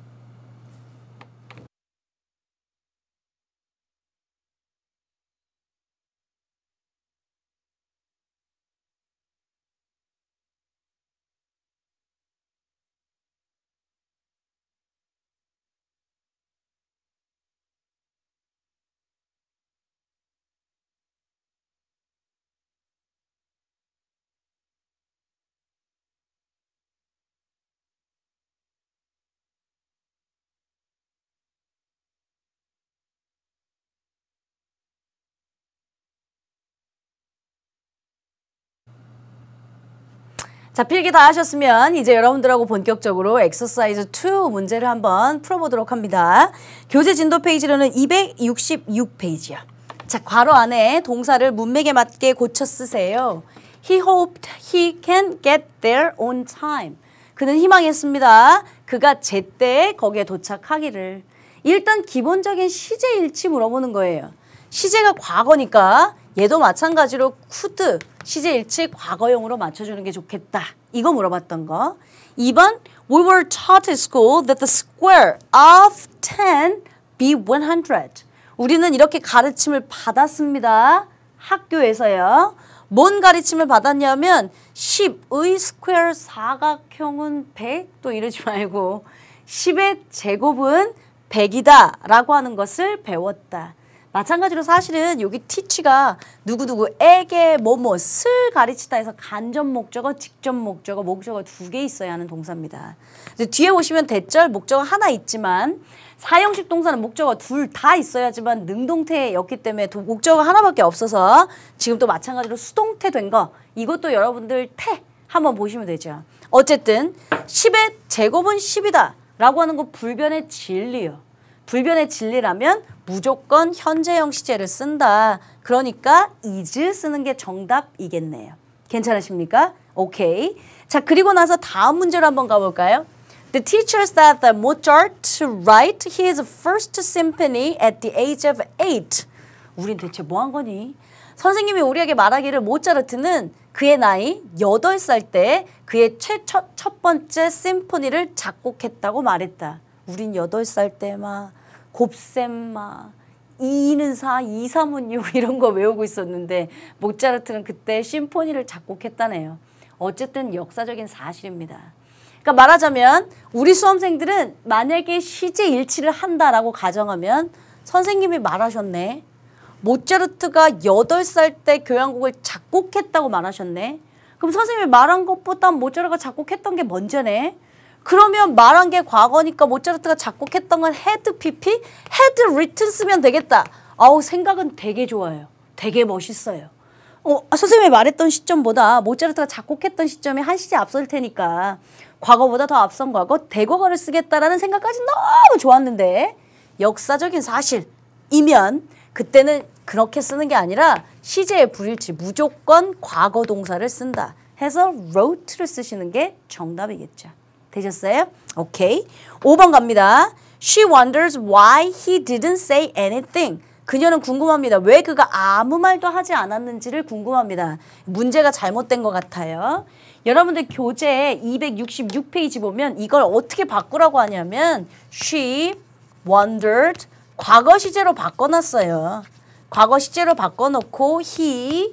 자, 필기 다 하셨으면 이제 여러분들하고 본격적으로 엑서사이즈 2 문제를 한번 풀어보도록 합니다. 교재 진도 페이지로는 266페이지야. 자, 괄호 안에 동사를 문맥에 맞게 고쳐 쓰세요. He hoped he can get there on time. 그는 희망했습니다. 그가 제때 거기에 도착하기를. 일단 기본적인 시제일치 물어보는 거예요. 시제가 과거니까 얘도 마찬가지로 could 시제일치 과거형으로 맞춰주는 게 좋겠다. 이거 물어봤던 거. 2번 We were taught at school that the square of 10 be 100. 우리는 이렇게 가르침을 받았습니다. 학교에서요. 뭔 가르침을 받았냐면 10의 스퀘어 사각형은 100? 또 이러지 말고 10의 제곱은 100이다 라고 하는 것을 배웠다. 마찬가지로 사실은 여기 teach가 누구누구에게 뭐뭐을 가르치다 해서 간접 목적어, 직접 목적어, 목적어 2개 있어야 하는 동사입니다. 뒤에 보시면 대절 목적어 하나 있지만 사형식 동사는 목적어 둘 다 있어야지만 능동태였기 때문에 목적어 하나밖에 없어서 지금 또 마찬가지로 수동태 된 거 이것도 여러분들 태 한번 보시면 되죠. 어쨌든 10의 제곱은 10이다 라고 하는 거 불변의 진리요. 불변의 진리라면 무조건 현재형 시제를 쓴다. 그러니까 is 쓰는 게 정답이겠네요. 괜찮으십니까? 오케이. 자, 그리고 나서 다음 문제로 한번 가볼까요? The teacher said that Mozart to write his first symphony at the age of 8. 우린 대체 뭐 한 거니? 선생님이 우리에게 말하기를 모차르트는 그의 나이 8살 때 그의 첫 번째 심포니를 작곡했다고 말했다. 우린 8살 때 막 곱셈 막 2는 4, 2, 3은 6 이런 거 외우고 있었는데 모차르트는 그때 심포니를 작곡했다네요. 어쨌든 역사적인 사실입니다. 그러니까 말하자면 우리 수험생들은 만약에 시제 일치를 한다라고 가정하면 선생님이 말하셨네. 모차르트가 8살 때 교향곡을 작곡했다고 말하셨네. 그럼 선생님이 말한 것보다 모차르트가 작곡했던 게 먼저네. 그러면 말한 게 과거니까 모차르트가 작곡했던 건 had pp, had written 쓰면 되겠다. 아우 생각은 되게 좋아요. 되게 멋있어요. 선생님이 말했던 시점보다 모차르트가 작곡했던 시점이 한 시제 앞설 테니까 과거보다 더 앞선 과거, 대과거를 쓰겠다라는 생각까지 너무 좋았는데 역사적인 사실이면 그때는 그렇게 쓰는 게 아니라 시제의 불일치, 무조건 과거 동사를 쓴다 해서 wrote를 쓰시는 게 정답이겠죠. 되셨어요? 오케이. 5번 갑니다. She wonders why he didn't say anything. 그녀는 궁금합니다. 왜 그가 아무 말도 하지 않았는지를 궁금합니다. 문제가 잘못된 것 같아요. 여러분들 교재 266페이지 보면 이걸 어떻게 바꾸라고 하냐면 She wondered 과거 시제로 바꿔놨어요. 과거 시제로 바꿔놓고 he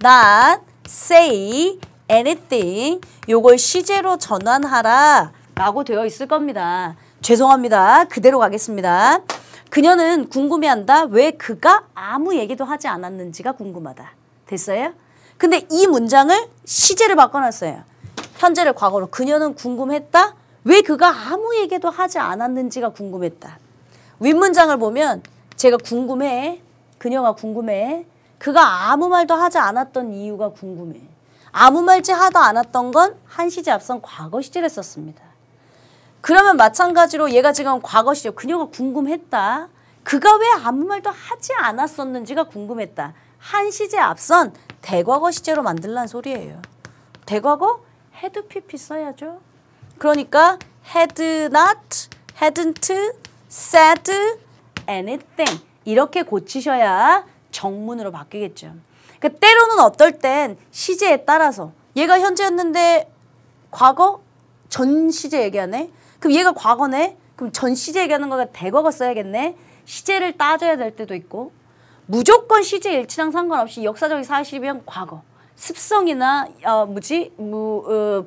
not say anything 요걸 시제로 전환하라 라고 되어 있을 겁니다. 죄송합니다. 그대로 가겠습니다. 그녀는 궁금해한다. 왜 그가 아무 얘기도 하지 않았는지가 궁금하다. 됐어요? 근데 이 문장을 시제를 바꿔놨어요. 현재를 과거로. 그녀는 궁금했다. 왜 그가 아무 얘기도 하지 않았는지가 궁금했다. 윗문장을 보면 제가 궁금해. 그녀가 궁금해. 그가 아무 말도 하지 않았던 이유가 궁금해. 아무 말지 하도 않았던 건 한 시제 앞선 과거 시제를 썼습니다. 그러면 마찬가지로 얘가 지금 과거 시제, 그녀가 궁금했다. 그가 왜 아무 말도 하지 않았었는지가 궁금했다. 한 시제 앞선 대과거 시제로 만들란 소리예요. 대과거 had pp 써야죠. 그러니까 had not, hadn't, said anything 이렇게 고치셔야 정문으로 바뀌겠죠. 그러니까 때로는 어떨 땐 시제에 따라서 얘가 현재였는데 과거? 전 시제 얘기하네? 그럼 얘가 과거네? 그럼 전 시제 얘기하는 거가 대과거 써야겠네? 시제를 따져야 될 때도 있고 무조건 시제 일치랑 상관없이 역사적인 사실이면 과거 습성이나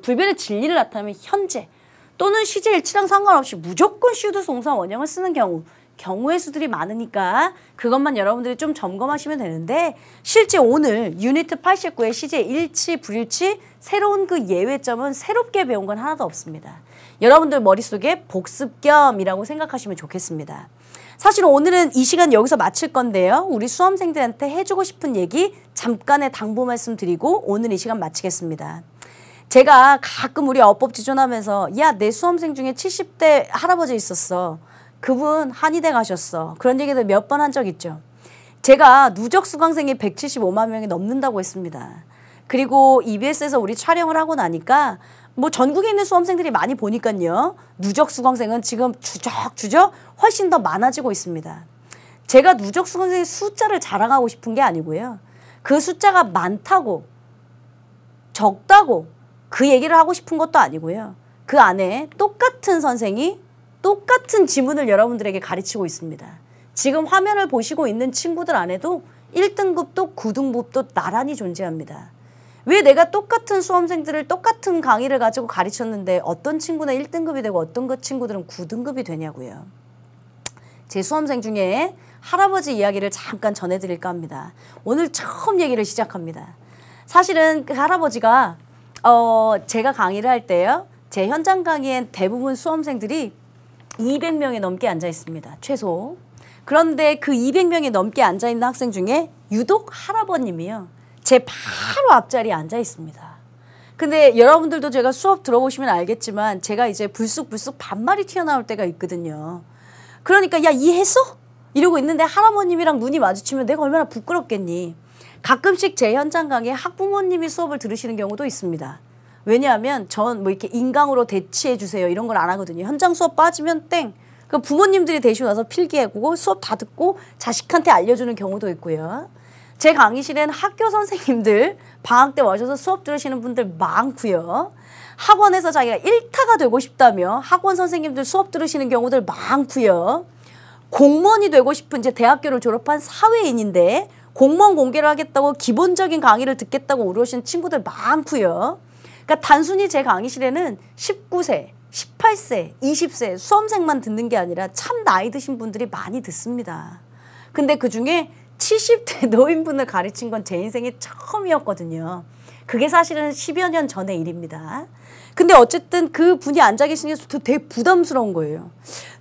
불변의 진리를 나타내면 현재 또는 시제 일치랑 상관없이 무조건 슈드 동사 원형을 쓰는 경우의 수들이 많으니까 그것만 여러분들이 좀 점검하시면 되는데 실제 오늘 유니트 89의 시제 일치, 불일치 새로운 그 예외점은 새롭게 배운 건 하나도 없습니다. 여러분들 머릿속에 복습 겸이라고 생각하시면 좋겠습니다. 사실 오늘은 이 시간 여기서 마칠 건데요. 우리 수험생들한테 해주고 싶은 얘기 잠깐의 당부 말씀 드리고 오늘 이 시간 마치겠습니다. 제가 가끔 우리 어법지존하면서 야, 내 수험생 중에 70대 할아버지 있었어. 그분 한의대 가셨어. 그런 얘기들 몇 번 한 적 있죠. 제가 누적 수강생이 175만 명이 넘는다고 했습니다. 그리고 EBS에서 우리 촬영을 하고 나니까 뭐 전국에 있는 수험생들이 많이 보니까요. 누적 수강생은 지금 주적 훨씬 더 많아지고 있습니다. 제가 누적 수강생의 숫자를 자랑하고 싶은 게 아니고요. 그 숫자가 많다고 적다고 그 얘기를 하고 싶은 것도 아니고요. 그 안에 똑같은 선생이 똑같은 지문을 여러분들에게 가르치고 있습니다. 지금 화면을 보시고 있는 친구들 안에도 1등급도 9등급도 나란히 존재합니다. 왜 내가 똑같은 수험생들을 똑같은 강의를 가지고 가르쳤는데 어떤 친구는 1등급이 되고 어떤 그 친구들은 9등급이 되냐고요. 제 수험생 중에 할아버지 이야기를 잠깐 전해드릴까 합니다. 오늘 처음 얘기를 시작합니다. 사실은 그 할아버지가 제가 강의를 할 때요. 제 현장 강의엔 대부분 수험생들이 200명이 넘게 앉아 있습니다. 최소. 그런데 그 200명이 넘게 앉아 있는 학생 중에 유독 할아버님이요. 제 바로 앞자리에 앉아 있습니다. 근데 여러분들도 제가 수업 들어보시면 알겠지만 제가 이제 불쑥불쑥 반말이 튀어나올 때가 있거든요. 그러니까 야, 이해했어? 이러고 있는데 할아버님이랑 눈이 마주치면 내가 얼마나 부끄럽겠니. 가끔씩 제 현장 강의에 학부모님이 수업을 들으시는 경우도 있습니다. 왜냐하면 전 뭐 이렇게 인강으로 대치해 주세요 이런 걸 안 하거든요. 현장 수업 빠지면 땡. 그 부모님들이 대신 와서 필기해보고 수업 다 듣고 자식한테 알려주는 경우도 있고요. 제 강의실엔 학교 선생님들 방학 때 와셔서 수업 들으시는 분들 많고요. 학원에서 자기가 1타가 되고 싶다며 학원 선생님들 수업 들으시는 경우들 많고요. 공무원이 되고 싶은 이제 대학교를 졸업한 사회인인데 공무원 공개를 하겠다고 기본적인 강의를 듣겠다고 오르신 친구들 많고요. 그러니까 단순히 제 강의실에는 19세, 18세, 20세 수험생만 듣는 게 아니라 참 나이 드신 분들이 많이 듣습니다. 근데 그중에 70대 노인분을 가르친 건 제 인생이 처음이었거든요. 그게 사실은 10여 년 전의 일입니다. 근데 어쨌든 그 분이 앉아 계시는 게 되게 부담스러운 거예요.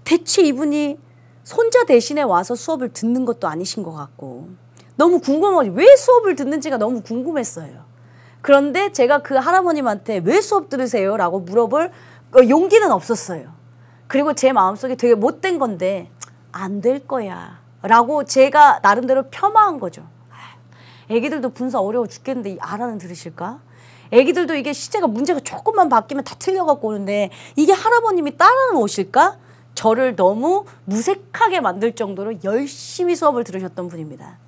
대체 이분이 손자 대신에 와서 수업을 듣는 것도 아니신 것 같고 너무 궁금하지. 왜 수업을 듣는지가 너무 궁금했어요. 그런데 제가 그 할아버님한테 왜 수업 들으세요? 라고 물어볼 용기는 없었어요. 그리고 제 마음속에 되게 못된 건데 안 될 거야 라고 제가 나름대로 폄하한 거죠. 애기들도 분사 어려워 죽겠는데 알아는 들으실까? 애기들도 이게 시제가 문제가 조금만 바뀌면 다 틀려갖고 오는데 이게 할아버님이 따라는 오실까? 저를 너무 무색하게 만들 정도로 열심히 수업을 들으셨던 분입니다.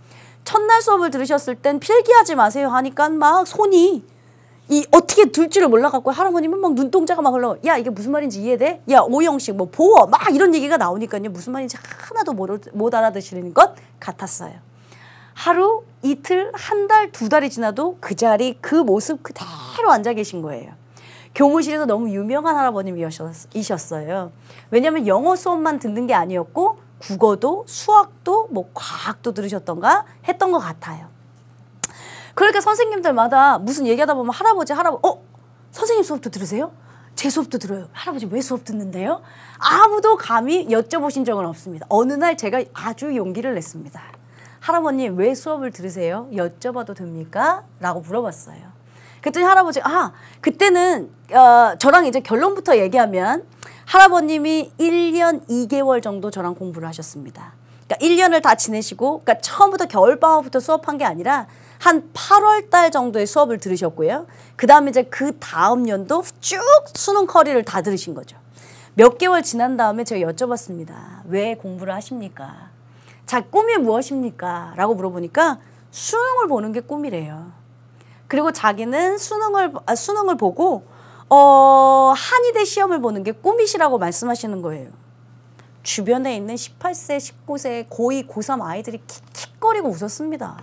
첫날 수업을 들으셨을 땐 필기하지 마세요 하니까 막 손이 어떻게 들 줄을 몰라갖고 할아버님은 막 눈동자가 막 흘러. 야, 이게 무슨 말인지 이해돼? 야, 오형식 뭐 보어 막 이런 얘기가 나오니까요. 무슨 말인지 하나도 못 알아듣시는 것 같았어요. 하루, 이틀, 한 달, 두 달이 지나도 그 자리, 그 모습 그대로 앉아 계신 거예요. 교무실에서 너무 유명한 할아버님이셨어요. 왜냐하면 영어 수업만 듣는 게 아니었고 국어도 수학도 뭐 과학도 들으셨던가 했던 것 같아요. 그러니까 선생님들마다 무슨 얘기하다 보면 할아버지 선생님 수업도 들으세요? 제 수업도 들어요. 할아버지 왜 수업 듣는데요? 아무도 감히 여쭤보신 적은 없습니다. 어느 날 제가 아주 용기를 냈습니다. 할아버님 왜 수업을 들으세요? 여쭤봐도 됩니까? 라고 물어봤어요. 그랬더니 할아버지 그때는 저랑 이제 결론부터 얘기하면 할아버님이 1년 2개월 정도 저랑 공부를 하셨습니다. 그러니까 1년을 다 지내시고 그러니까 처음부터 겨울방학부터 수업한 게 아니라 한 8월 달 정도의 수업을 들으셨고요. 그 다음에 이제 그 다음 연도 쭉 수능 커리를 다 들으신 거죠. 몇 개월 지난 다음에 제가 여쭤봤습니다. 왜 공부를 하십니까? 자, 꿈이 무엇입니까? 라고 물어보니까 수능을 보는 게 꿈이래요. 그리고 자기는 수능을 보고 한의대 시험을 보는 게 꿈이시라고 말씀하시는 거예요. 주변에 있는 18세, 19세, 고2, 고3 아이들이 킥킥거리고 웃었습니다.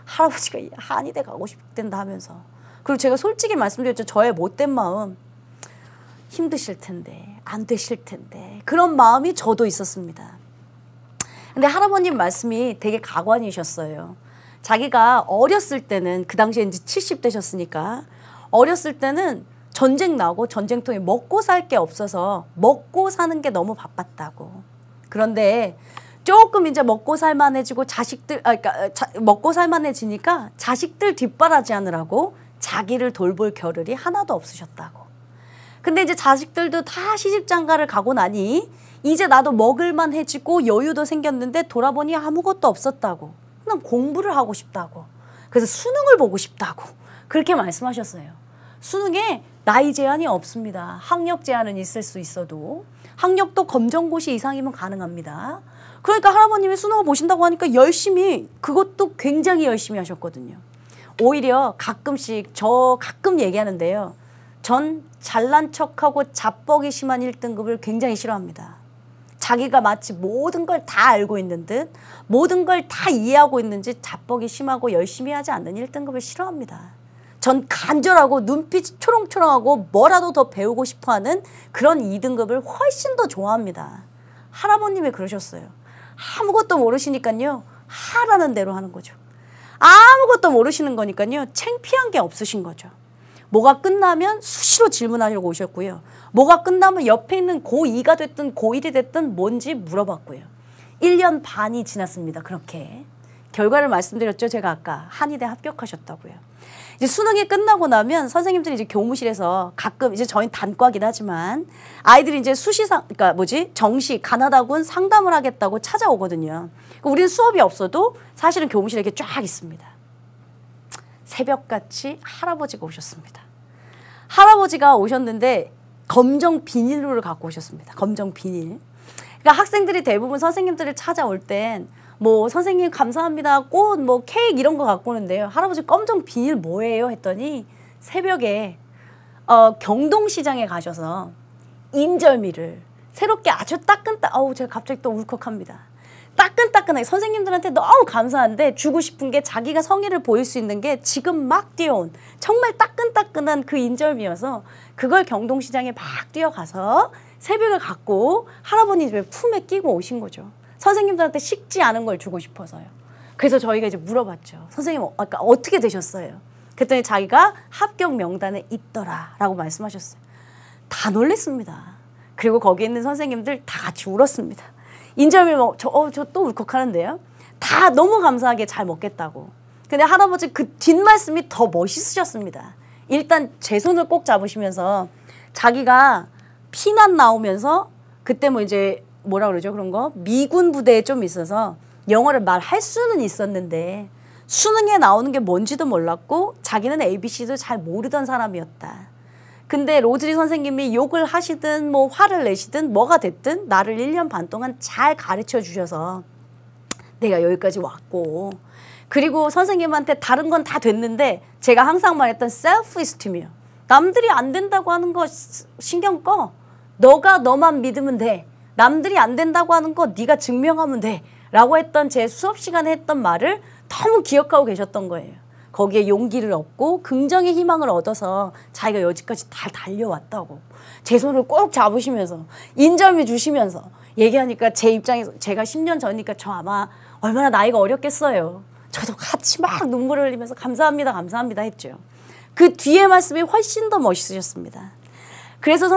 할아버지가 한의대 가고 싶댄다 하면서. 그리고 제가 솔직히 말씀드렸죠. 저의 못된 마음. 힘드실 텐데, 안 되실 텐데. 그런 마음이 저도 있었습니다. 근데 할아버님 말씀이 되게 가관이셨어요. 자기가 어렸을 때는, 그 당시에 이제 70대셨으니까, 어렸을 때는 전쟁 나고 전쟁통에 먹고 살 게 없어서 먹고 사는 게 너무 바빴다고. 그런데 조금 이제 먹고 살만해지고 먹고 살만해지니까 자식들 뒷바라지 하느라고 자기를 돌볼 겨를이 하나도 없으셨다고. 근데 이제 자식들도 다 시집장가를 가고 나니 이제 나도 먹을만해지고 여유도 생겼는데 돌아보니 아무것도 없었다고. 그냥 공부를 하고 싶다고. 그래서 수능을 보고 싶다고. 그렇게 말씀하셨어요. 수능에 나이 제한이 없습니다. 학력 제한은 있을 수 있어도 학력도 검정고시 이상이면 가능합니다. 그러니까 할아버님이 수능을 보신다고 하니까 열심히, 그것도 굉장히 열심히 하셨거든요. 오히려 가끔씩, 저 가끔 얘기하는데요. 전 잘난 척하고 자뻑이 심한 1등급을 굉장히 싫어합니다. 자기가 마치 모든 걸 다 알고 있는 듯, 모든 걸 다 이해하고 있는지 자뻑이 심하고 열심히 하지 않는 1등급을 싫어합니다. 전 간절하고 눈빛이 초롱초롱하고 뭐라도 더 배우고 싶어하는 그런 2등급을 훨씬 더 좋아합니다. 할아버님이 그러셨어요. 아무것도 모르시니까요. 하라는 대로 하는 거죠. 아무것도 모르시는 거니까요. 창피한 게 없으신 거죠. 뭐가 끝나면 수시로 질문하려고 오셨고요. 뭐가 끝나면 옆에 있는 고2가 됐든 고1이 됐든 뭔지 물어봤고요. 1년 반이 지났습니다. 그렇게. 결과를 말씀드렸죠. 제가 아까 한의대 합격하셨다고요. 이제 수능이 끝나고 나면 선생님들이 이제 교무실에서 가끔, 이제 저희는 단과긴 하지만 아이들이 이제 그러니까 정시 가나다군 상담을 하겠다고 찾아오거든요. 우리는 수업이 없어도 사실은 교무실에 이렇게 쫙 있습니다. 새벽같이 할아버지가 오셨습니다. 할아버지가 오셨는데 검정 비닐로를 갖고 오셨습니다. 검정 비닐. 그러니까 학생들이 대부분 선생님들을 찾아올 땐 뭐 선생님 감사합니다, 꽃, 뭐 케이크 이런 거 갖고 오는데요. 할아버지 검정 비닐 뭐예요? 했더니 새벽에 경동시장에 가셔서 인절미를 새롭게 아주 제가 갑자기 또 울컥합니다. 따끈따끈하게 선생님들한테 너무 감사한데 주고 싶은 게 자기가 성의를 보일 수 있는 게 지금 막 뛰어온 정말 따끈따끈한 그 인절미여서 그걸 경동시장에 막 뛰어가서 새벽에 갖고 할아버님 집에 품에 끼고 오신 거죠. 선생님들한테 식지 않은 걸 주고 싶어서요. 그래서 저희가 이제 물어봤죠. 선생님 아까 어떻게 되셨어요? 그랬더니 자기가 합격 명단에 있더라라고 말씀하셨어요. 다 놀랬습니다. 그리고 거기 있는 선생님들 다 같이 울었습니다. 인절미 저 또 울컥하는데요. 다 너무 감사하게 잘 먹겠다고. 근데 할아버지 그 뒷말씀이 더 멋있으셨습니다. 일단 제 손을 꼭 잡으시면서 자기가 피난 나오면서 그때 뭐 이제 뭐라 그러죠? 그런 거? 미군 부대에 좀 있어서 영어를 말할 수는 있었는데 수능에 나오는 게 뭔지도 몰랐고 자기는 ABC도 잘 모르던 사람이었다. 근데 로즈리 선생님이 욕을 하시든 뭐 화를 내시든 뭐가 됐든 나를 1년 반 동안 잘 가르쳐 주셔서 내가 여기까지 왔고, 그리고 선생님한테 다른 건 다 됐는데 제가 항상 말했던 셀프 이스팀이요. 남들이 안 된다고 하는 거 신경 꺼. 너가 너만 믿으면 돼. 남들이 안 된다고 하는 거 네가 증명하면 돼. 라고 했던 제 수업 시간에 했던 말을 너무 기억하고 계셨던 거예요. 거기에 용기를 얻고 긍정의 희망을 얻어서 자기가 여기까지 다 달려왔다고. 제 손을 꼭 잡으시면서 인절미 주시면서 얘기하니까 제 입장에서 제가 10년 전이니까 저 아마 얼마나 나이가 어렸겠어요. 저도 같이 막 눈물을 흘리면서 감사합니다, 감사합니다 했죠. 그 뒤에 말씀이 훨씬 더 멋있으셨습니다. 그래서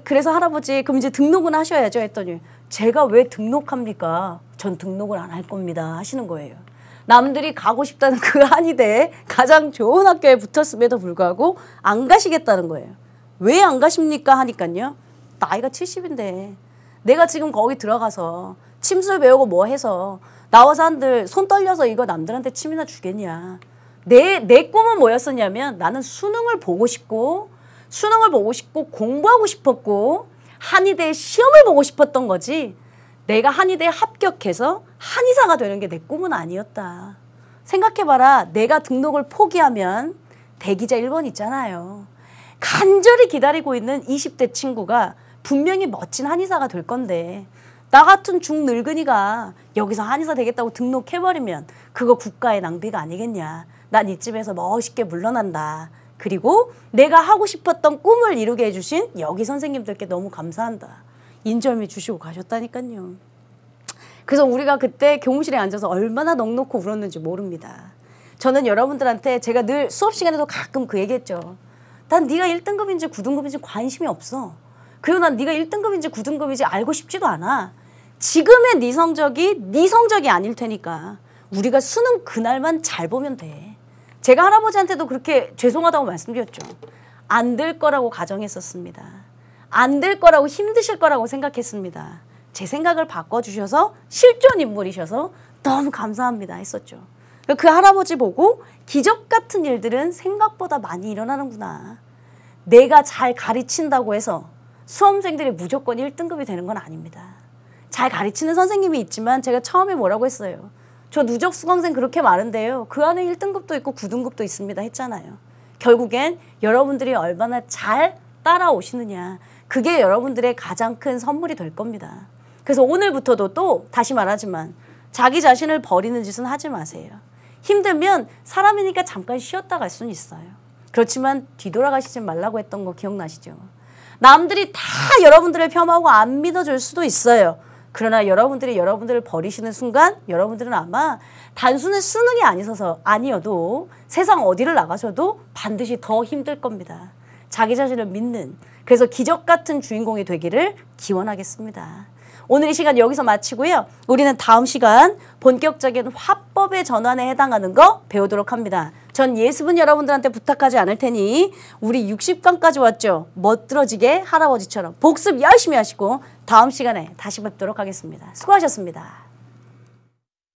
그래서 할아버지 그럼 이제 등록은 하셔야죠 했더니 제가 왜 등록합니까? 전 등록을 안 할 겁니다 하시는 거예요. 남들이 가고 싶다는 그 한의대에 가장 좋은 학교에 붙었음에도 불구하고 안 가시겠다는 거예요. 왜 안 가십니까? 하니까요. 나이가 70인데 내가 지금 거기 들어가서 침술 배우고 뭐 해서 나와서 한들 손 떨려서 이거 남들한테 침이나 주겠냐. 내 꿈은 뭐였었냐면 나는 수능을 보고 싶고 공부하고 싶었고 한의대 시험을 보고 싶었던 거지 내가 한의대에 합격해서 한의사가 되는 게 내 꿈은 아니었다. 생각해봐라. 내가 등록을 포기하면 대기자 1번 있잖아요. 간절히 기다리고 있는 20대 친구가 분명히 멋진 한의사가 될 건데 나 같은 중늙은이가 여기서 한의사 되겠다고 등록해버리면 그거 국가의 낭비가 아니겠냐. 난 이쯤에서 멋있게 물러난다. 그리고 내가 하고 싶었던 꿈을 이루게 해주신 여기 선생님들께 너무 감사한다. 인절미 주시고 가셨다니까요. 그래서 우리가 그때 교무실에 앉아서 얼마나 넋놓고 울었는지 모릅니다. 저는 여러분들한테 제가 늘 수업 시간에도 가끔 그 얘기했죠. 난 네가 1등급인지 9등급인지 관심이 없어. 그리고 난 네가 1등급인지 9등급인지 알고 싶지도 않아. 지금의 네 성적이 아닐 테니까 우리가 수능 그날만 잘 보면 돼. 제가 할아버지한테도 그렇게 죄송하다고 말씀드렸죠. 안 될 거라고 가정했었습니다. 안 될 거라고 힘드실 거라고 생각했습니다. 제 생각을 바꿔주셔서 실존 인물이셔서 너무 감사합니다 했었죠. 그 할아버지 보고 기적 같은 일들은 생각보다 많이 일어나는구나. 내가 잘 가르친다고 해서 수험생들이 무조건 1등급이 되는 건 아닙니다. 잘 가르치는 선생님이 있지만 제가 처음에 뭐라고 했어요. 저 누적 수강생 그렇게 많은데요. 그 안에 1등급도 있고 9등급도 있습니다 했잖아요. 결국엔 여러분들이 얼마나 잘 따라오시느냐. 그게 여러분들의 가장 큰 선물이 될 겁니다. 그래서 오늘부터도 또 다시 말하지만 자기 자신을 버리는 짓은 하지 마세요. 힘들면 사람이니까 잠깐 쉬었다 갈 수는 있어요. 그렇지만 뒤돌아가시지 말라고 했던 거 기억나시죠? 남들이 다 여러분들을 폄하하고 안 믿어줄 수도 있어요. 그러나 여러분들이 여러분들을 버리시는 순간 여러분들은 아마 단순히 수능이 아니어도 세상 어디를 나가셔도 반드시 더 힘들 겁니다. 자기 자신을 믿는 그래서 기적 같은 주인공이 되기를 기원하겠습니다. 오늘 이 시간 여기서 마치고요. 우리는 다음 시간 본격적인 화법의 전환에 해당하는 거 배우도록 합니다. 전 예습은 여러분들한테 부탁하지 않을 테니 우리 60강까지 왔죠. 멋들어지게 할아버지처럼 복습 열심히 하시고 다음 시간에 다시 뵙도록 하겠습니다. 수고하셨습니다.